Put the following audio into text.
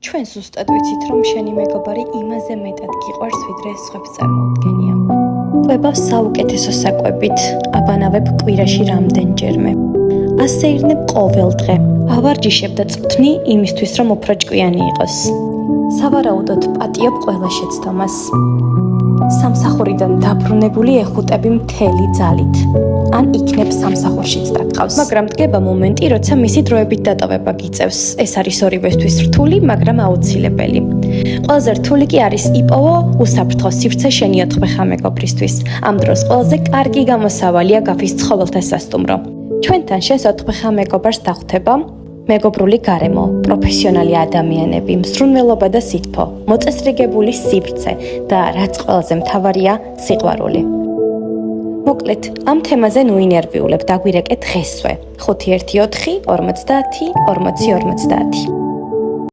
ჩვენ ზუსტად ვიცით, რომ შენი მეგობარი იმაზე მეტად გიყვარს, ვიდრე სხვებს წარმოუდგენია. ყვებავს საუკეთესო საკვებით, აბანავებ კვირაში რამდენჯერმე. ასეირნებ ყოველ დღე. ავარჯიშებ და წვრთნი იმისთვის, რომ უფრო ჭკვიანი იყოს. სავარაუდოდ პატიობ ყველა შეცდომას. სამსახურიდან დაბრუნებული ეხუტები მთელი ძალით. ან იქნებ სამსახურშიც დაკავს. მაგრამ დგება მომენტი, როცა მისი დროებით დატოვება გიწევს. ეს არის ორივესთვის რთული, მაგრამ აუცილებელი. ყველაზე რთული კი არის იპოვო უსაფრთხო სივრცე შენი 4 ხა მეგობრისთვის. ამ დროს ყველაზე კარგი გამოსავალია გაფის ცხოველთა სასტუმრო. ჩვენთან შენს 4 ხა მეგობარს დახვდება მეგობრული გარემო, პროფესიონალი ადამიანები, მსრუნველობა და სითბო, მოწესრიგებული სივრცე და რაც ყველაზე მთავარია, სიყვარული. მოკლედ, ამ თემაზე ნუ ინერვიულებ, დაგვირეკე დღესვე. 514 50 40 50.